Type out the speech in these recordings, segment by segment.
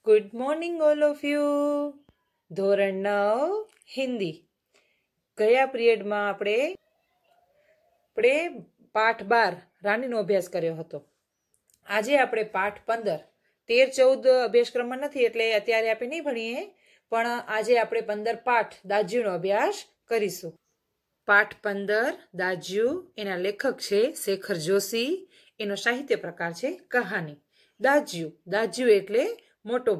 Good morning all of you. ધોરણ 9 હિન્દી. ગયા પિરિયડમાં આપણે પાઠ 12 રાણીનો અભ્યાસ કર્યો હતો. આજે આપણે પાઠ 15 13-14 અભ્યાસક્રમમાં નથી એટલે અત્યારે આપણે નહીં ભણીએ, પણ આજે આપણે 15 પાઠ દાજ્યુનો અભ્યાસ કરીશું. પાઠ 15 દાજ્યુ, એના લેખક છે શેખર જોશી. એનો સાહિત્ય પ્રકાર છે કહાની. દાજ્યુ એટલે મોટો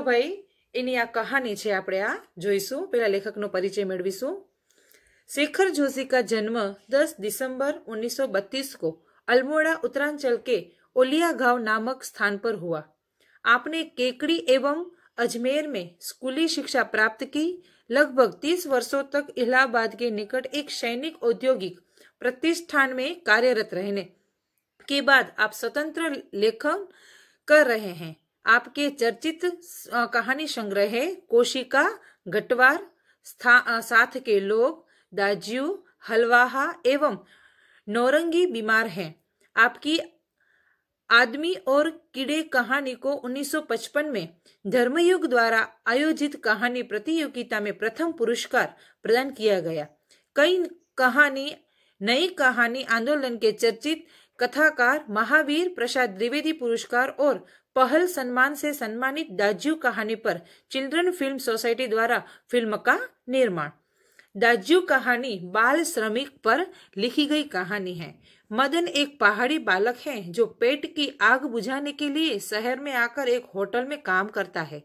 ભાઈ એની આ કહાની છે. આપણે આ જોઈશું. પહેલા લેખકનો પરિચય મેળવીશું. शेखर जोशी का जन्म 10 दिसंबर 1932 को अल्मोड़ा उत्तरांचल के ओलिया गांव नामक स्थान पर हुआ. आपने केकड़ी एवं अजमेर में स्कूली शिक्षा प्राप्त की. लगभग 30 वर्षों तक इलाहाबाद के निकट एक सैनिक औद्योगिक प्रतिष्ठान में कार्यरत रहने के बाद आप स्वतंत्र लेखन कर रहे हैं. आपके चर्चित कहानी संग्रह है कोशिका, गटवार, साथ के लोग, दाज्यू, हलवाहा एवं नौरंगी बीमार हैं. आपकी आदमी और कीड़े कहानी को 1955 में धर्मयुग द्वारा आयोजित कहानी प्रतियोगिता में प्रथम पुरस्कार प्रदान किया गया. नई कहानी आंदोलन के चर्चित कथाकार महावीर प्रसाद द्विवेदी पुरस्कार और पहल सम्मान से सम्मानित दाज्यू कहानी पर चिल्ड्रन फिल्म सोसाइटी द्वारा फिल्म का निर्माण. दाज्यू कहानी बाल श्रमिक पर लिखी गई कहानी है. मदन एक पहाड़ी बालक है जो पेट की आग बुझाने के लिए शहर में आकर एक होटल में काम करता है.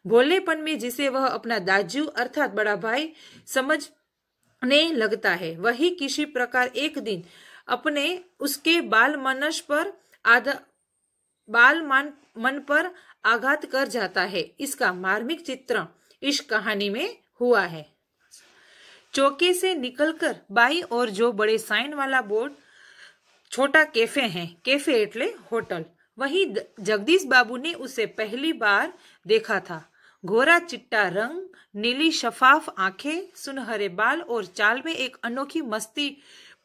भोलेपन में जिसे वह अपना दाज्यू अर्थात बड़ा भाई समझने लगता है, वही किसी प्रकार एक दिन अपने उसके मन पर आघात कर जाता है. इसका मार्मिक चित्रण इस कहानी में हुआ है. चौके से निकलकर बाई और जो बड़े साइन वाला बोर्ड छोटा कैफे है, कैफे एटले होटल, वही जगदीश बाबू ने उसे पहली बार देखा था. घोरा चिट्टा रंग, नीली शफाफ आंखें, सुनहरे बाल और चाल में एक अनोखी मस्ती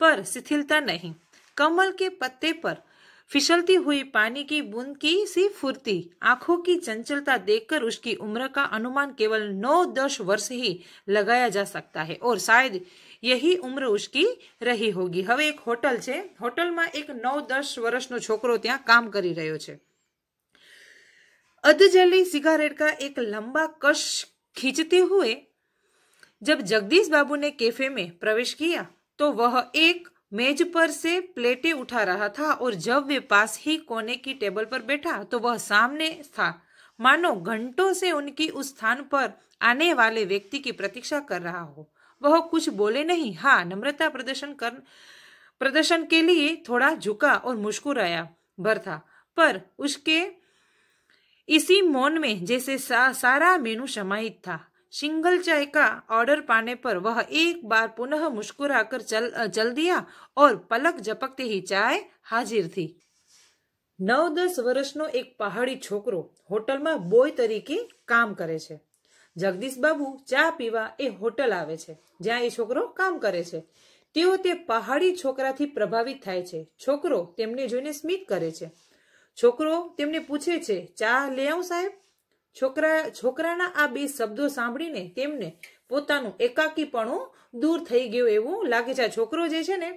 पर शिथिलता नहीं. कमल के पत्ते पर फिसलती हुई पानी की बूंद की सी फुर्ती. आंखों की चंचलता देखकर उसकी उम्र का अनुमान केवल 9-10 वर्ष ही लगाया जा सकता है और शायद यही उम्र उसकी रही होगी. હવે એક હોટલ છે, હોટલમાં એક 9-10 વર્ષનો છોકરો ત્યાં કામ કરી રહ્યો છે. अधजली सिगारेट का एक लंबा कश खींचते हुए जब जगदीश बाबू ने कैफे में प्रवेश किया तो वह एक मेज पर से प्लेटें उठा रहा था और जब वे पास ही कोने की टेबल पर बैठा तो वह सामने था, मानो घंटों से उनकी उस स्थान पर आने वाले व्यक्ति की प्रतीक्षा कर रहा हो. वह कुछ बोले नहीं. हाँ, नम्रता प्रदर्शन के लिए थोड़ा झुका और मुस्कुराया भर था, पर उसके इसी मौन में जैसे सारा मेनू समाहित था. सिंगल चाय का ऑर्डर पाने पर वह एक बार पुनः मुस्कुराकर चल दिया और पलक झपकते ही चाय हाजिर थी. 9-10 વર્ષનો એક પહાડી છોકરો હોટલમાં બોય તરીકે કામ કરે છે. જગદીશ બાબુ ચા પીવા એ હોટલ આવે છે જ્યાં એ છોકરો કામ કરે છે. તેઓ તે પહાડી છોકરાથી પ્રભાવિત થાય છે. છોકરો તેમને જોઈને સ્મિત કરે છે. છોકરો તેમને પૂછે છે, ચા લઈ આવું સાહેબ? છોકરાના આ બે શબ્દો સાંભળીને તેમને પોતાનું એકાકીપણું દૂર થઈ ગયું એવું લાગે છે. છોકરો જે છે ને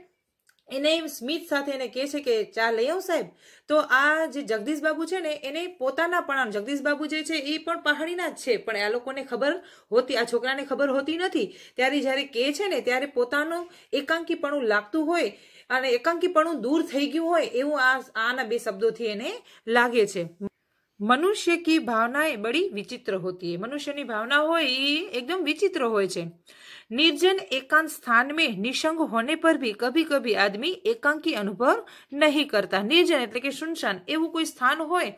એને સ્મિત સાથે એને કહે છે કે ચા લઈ આવું સાહેબ. તો આ જે જગદીશ બાબુ છે ને એને પોતાના જગદીશ બાબુ જે છે એ પણ પહાડીના જ છે, પણ આ લોકોને ખબર હોતી, આ છોકરાને ખબર હોતી નથી. ત્યારે જ્યારે કહે છે ને ત્યારે પોતાનું એકાંકીપણું લાગતું હોય અને એકાંકીપણું દૂર થઈ ગયું હોય એવું આના બે શબ્દોથી એને લાગે છે. मनुष्य की भावनाएं बड़ी विचित्र होती है. मनुष्यनी भावना हो एकदम विचित्र होय छे. निर्जन एकांत स्थान में निसंग होने पर भी कभी कभी आदमी एकांकी अनुभव नहीं करता. निर्जन एटले के सुनसान एवं कोई स्थान होय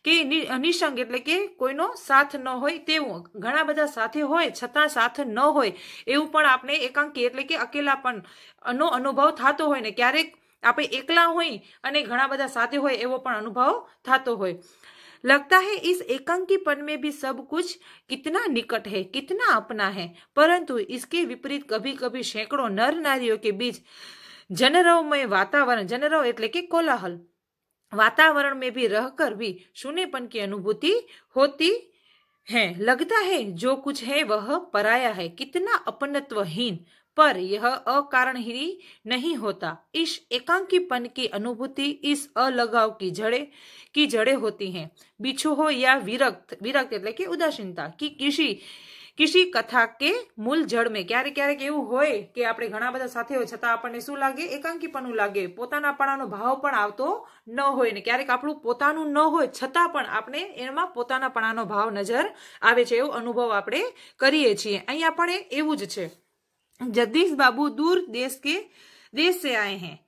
के निसंग एटले के कोईनो साथ न होय तेवुं, घणा बधा साथे होय छतां साथ न होय एवुं पण आपणे एकांकी एटले के अकेलापण नो अनुभव थतो होय ने क्यारेक आपणे एकला होय अने घणा बधा साथे होय एवो पण अनुभव थतो होय. लगता है इस एकांकीपन में भी सब कुछ कितना निकट है, कितना अपना है, परंतु इसके विपरीत कभी कभी सैकड़ों नर नारियों के बीच जनरवमय वातावरण, जनरव एटले के कोलाहल, वातावरण में भी रहकर भी शून्यपन की अनुभूति होती है। लगता है जो कुछ है वह पराया है, कितना अपनत्वहीन, पर यह अकारण ही नहीं होता। इस एकांकीपन की अनुभूति इस अलगाव की जड़े होती हैं। बिच्छू हो या विरक्त એટલે કે ઉદાસીનતા की किसी कथा के मूल जड़ में क्यारे क्यारेक એવું હોય કે આપણે ઘણા બધા સાથે હોય છતાં આપણને શું લાગે, એકાંકીપણું લાગે, પોતાનાપણાનો ભાવ પણ આવતો ન હોય ને ક્યારેક આપણું પોતાનું ન હોય છતાં પણ આપણે એમાં પોતાનાપણાનો ભાવ નજર આવે છે, એવો અનુભવ આપણે કરીએ છીએ। અહીંયા પણ એવું જ છે। जगदीश बाबू दूर देश से आए हैं।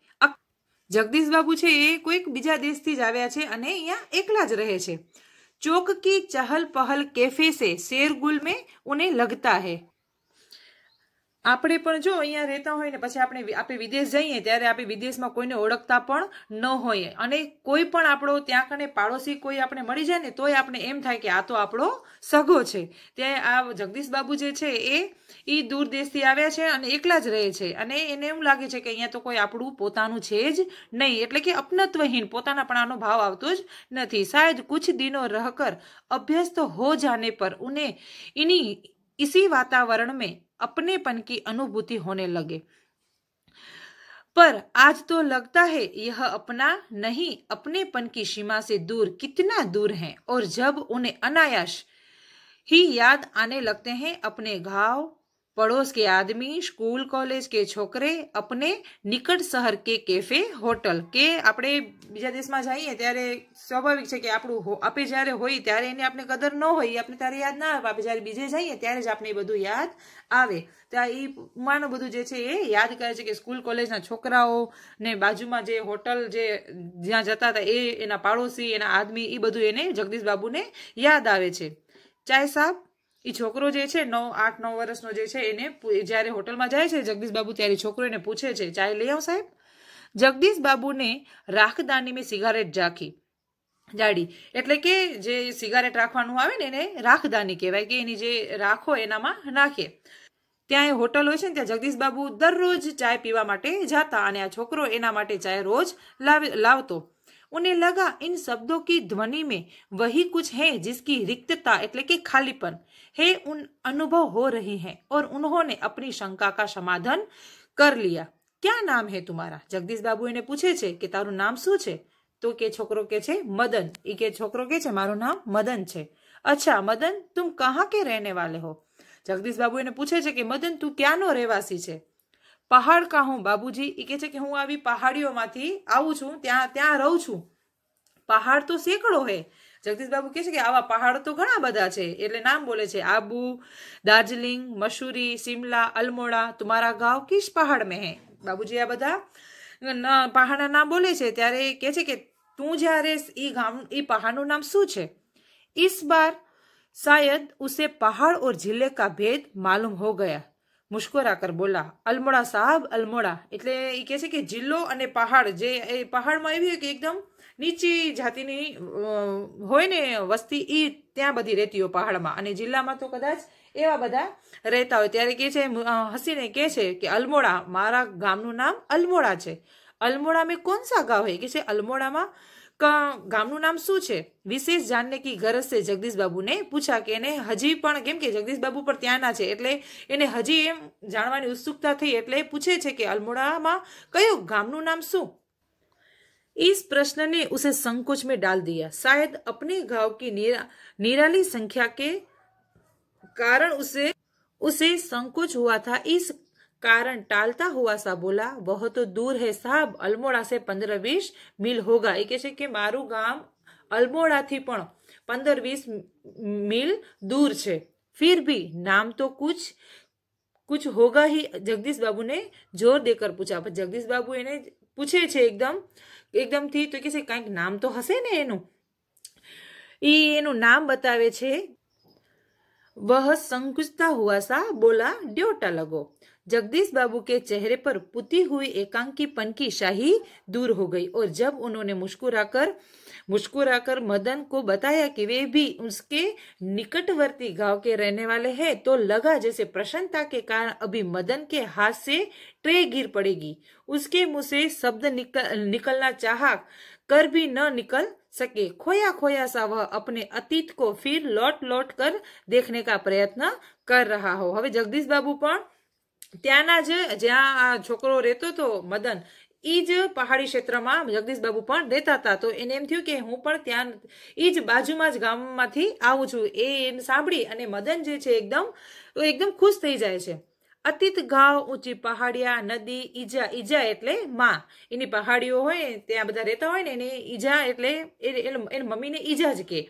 जगदीश बाबू छे ए कोईक बीजा देश थी ज आव्या छे अने अहींया एकला ज रहे छे। चौक की चहल पहल कैफे से शेरगुल में उन्हें लगता है। આપણે પણ જો અહીંયા રહેતા હોય ને પછી આપણે વિદેશ જઈએ ત્યારે આપણે વિદેશમાં કોઈને ઓળખતા પણ ન હોઈએ અને કોઈ પણ આપણો ત્યાં કને પાડોશી કોઈ આપણે મળી જાય ને તોય આપણે એમ થાય કે આ તો આપણો સગો છે। ત્યાં આ જગદીશ બાબુ જે છે એ દૂર દેશથી આવ્યા છે અને એકલા જ રહે છે અને એને એમ લાગે છે કે અહીંયા તો કોઈ આપણું પોતાનું છે જ નહીં, એટલે કે अपनत्वहीन, પોતાનાપણાનો ભાવ આવતો જ નથી। शायद कुछ दिनों रहकर अभ्यस्त हो जाने पर उन्हें इसी वातावरण में अपनेपन की अनुभूति होने लगे। पर आज तो लगता है यह अपना नहीं, अपनेपन की सीमा से दूर कितना दूर है। और जब उन्हें अनायास ही याद आने लगते हैं अपने गांव, पड़ोस के आदमी, स्कूल कॉलेज के छोकरे, अपने निकट शहर के कैफे होटल के આપણે બીજા દેશમાં જઈએ ત્યારે સ્વાભાવિક છે કે આપણું આપણે જ્યારે હોય ત્યારે એની આપણે કદર ન હોય, આપણે ત્યારે યાદ ના આવે, આપણે જ્યારે બીજે જઈએ ત્યારે જ આપણે એ બધું યાદ આવે। ત્યાં એ માનું બધું જે છે એ યાદ કરે છે કે સ્કૂલ કોલેજના છોકરાઓ ને બાજુમાં જે હોટલ જે જ્યાં જતા હતા એ એના પાડોશી, એના આદમી, એ બધું એને જગદીશ બાબુને યાદ આવે છે। ચાય સાહેબ એ છોકરો જે છે 8-9 વર્ષનો જે છે એને જ્યારે હોટલમાં જાય છે જગદીશ બાબુ ત્યારે છોકરો એને પૂછે છે ચાય લઈ આવો સાહેબ। જગદીશ બાબુને રાખદાની में સિગારેટ જાડી એટલે કે જે સિગારેટ રાખવાનું આવે ને એને રાખદાની કહેવાય કે એની જે રાખો એનામાં નાખે। ત્યાં એ હોટલ હોય છે ને ત્યાં જગદીશ બાબુ દરરોજ ચાય પીવા માટે જતા અને આ છોકરો એના માટે ચાય રોજ લાવતો। उन्हें लगा इन शब्दों की ध्वनि में वही कुछ है जिसकी रिक्तता એટલે કે ખાલીપन है उन अनुभव हो रही है और उन्होंने अपनी शंका का समाधान कर लिया। क्या नाम है तुम्हारा? जगदीश बाबू એને પૂછે છે કે તારું નામ શું છે? તો કે છોકરો કે છે મદન। એ કે છોકરો કે છે મારું નામ મદન છે। अच्छा मदन तुम कहाँ के रहने वाले हो? जगदीश बाबू એને પૂછે છે કે મદન તું ક્યાંનો રહેવાસી છે? पहाड़ का हूँ बाबूजी। એ કે છે કે હું આવી પહાડીઓમાંથી આવું છું, ત્યાં રહું છું। पहाड़ तो सैकड़ों है। जगदीश बाबू कहे छे कि आवा पहाड़ तो घणा बधा छे, एटले नाम बोले छे आबू, दार्जिलिंग, मसूरी, शिमला, अल्मोड़ा। तुम्हारा गांव किस पहाड़ में है? बाबूजी आ बधा पहाड़ नाम बोले छे त्यारे कहे छे कि तू ज्यारे ई पहाड़नुं नाम शुं छे? इस बार शायद उसे पहाड़ और जिले का भेद मालूम हो गया। मुस्कुरा कर बोला अल्मोड़ा साहब, अल्मोड़ा એટલે એ કહે છે કે જિલ્લો અને પહાડ જે પહાડમાં એવી કે એકદમ નીચી જાતિની હોય ને વસ્તી એ ત્યાં બધી રહેતી હોય પહાડમાં અને જિલ્લામાં તો કદાચ એવા બધા રહેતા હોય। ત્યારે કહે છે હસીને કહે છે કે અલ્મોડા, મારા ગામનું નામ અલ્મોડા છે। અલ્મોડા में कौन सा गांव है? કે છે અલ્મોડામાં ગામનું નામ શું છે? વિશેષ जानने की गरज से जगदीश बाबू ने पूछा कि એને હજી પણ કેમ કે જગદીશ બાબુ પર ત્યાંના છે એટલે એને હજી એમ જાણવાની ઉત્સુકતા થઈ એટલે પૂછે છે કે અલ્મોડામાં કયું ગામનું નામ શું? इस प्रश्न ने उसे संकोच में डाल दिया। शायद अपने गांव की निराली संख्या के कारण उसे संकोच हुआ था। इस कारण टालता हुआ सा बोला वह तो दूर है साहब, अल्मोड़ा से 15-20 मील होगा। એ કહે છે કે મારું ગામ અલ્મોડાથી પણ 15-20 मील दूर છે। फिर भी नाम तो कुछ होगा ही। जगदीश बाबू ने जोर देकर पूछा। जगदीश बाबू એને પૂછે છે एकदम थी तो किसी कईक नाम तो हसे ने एनु नाम बतावे छे। वह संकुचता हुआ सा बोला ड्योटा लगो। जगदीश बाबू के चेहरे पर पुती हुई एकांकीपन की शाही दूर हो गई और जब उन्होंने मुस्कुराकर मदन को बताया कि वे भी उसके निकटवर्ती गांव के रहने वाले हैं तो लगा जैसे प्रसन्नता के कारण अभी मदन के हाथ से ट्रे गिर पड़ेगी। उसके मुंह से शब्द निकलना चाहा कर भी न निकल सके। खोया खोया सा वह अपने अतीत को फिर लौट लौट कर देखने का प्रयत्न कर रहा हो। હવે જગદીશ બાબુ પણ ત્યાંના જ્યાં આ છોકરો રહેતો હતો મદન, ઈ જ પહાડી ક્ષેત્રમાં જગદીશ બાબુ પણ રહેતા હતા. તો એને એમ થયું કે હું પણ ત્યાં ઈ જ બાજુમાં જ ગામમાંથી આવું છું. એ સાંભળી અને મદન જે છે એકદમ ખુશ થઈ જાય છે. અતીત ગાવ ઊંચી પહાડિયા નદી ઈજા, ઈજા એટલે માં, એની પહાડીઓ હોય ત્યાં બધા રહેતા હોય ને એને ઈજા એટલે એની મમ્મીને ઈજા જ કે.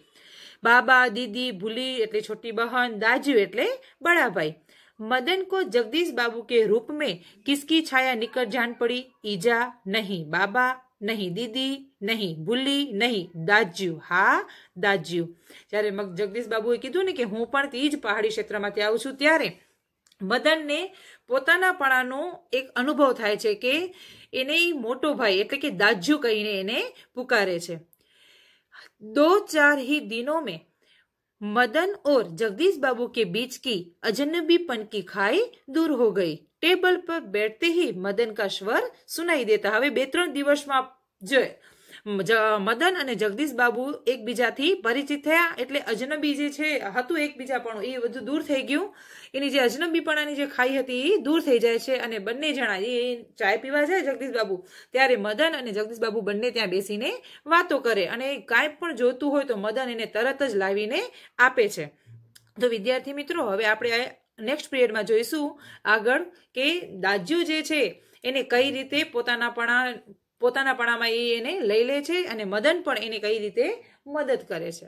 બાબા દીદી ભૂલી એટલે छोटी बहन, दाजू એટલે बड़ा भाई। मदन को जगदीश बाबू के रूप में किसकी छाया निकट जान पड़ी? ईजा नहीं, बाबा नहीं, दीदी नहीं, भूली नहीं, दाजू। हाँ दाजू। जયારે जगदीश बाबुए कीधुं ने के हूँ पण ई ज पहाड़ी क्षेत्रमांथी आવું છું ત્યારે મદન ને પોતાનાપણાનો એક અનુભવ થાય છે કે એને મોટો ભાઈ એટલે કે દાજુ કહીને એને પુકારે છે। 2-4 ही दिनों में मदन और जगदीश बाबू के बीच की अजनबीपन की खाई दूर हो गई। टेबल पर बैठते ही मदन का स्वर सुनाई देता। हवे 2-3 દિવસમાં जो મદન અને જગદીશ બાબુ એકબીજાથી પરિચિત થયા એટલે અજનબી જે છે હતું એકબીજાપણું એ બધું દૂર થઈ ગયું। એની જે અજનબીપણાની જે ખાઈ હતી એ દૂર થઈ જાય છે અને બંને જણા એ ચાય પીવા જાય જગદીશ બાબુ ત્યારે મદન અને જગદીશ બાબુ બંને ત્યાં બેસીને વાતો કરે અને કાંઈ પણ જોતું હોય તો મદન એને તરત જ લાવીને આપે છે। તો વિદ્યાર્થી મિત્રો હવે આપણે નેક્સ્ટ પીરિયડમાં જોઈશું આગળ કે દાજ્યુ જે છે એને કઈ રીતે પોતાનાપણામાં એને લઈ લે છે અને મદન પણ એને કઈ રીતે મદદ કરે છે।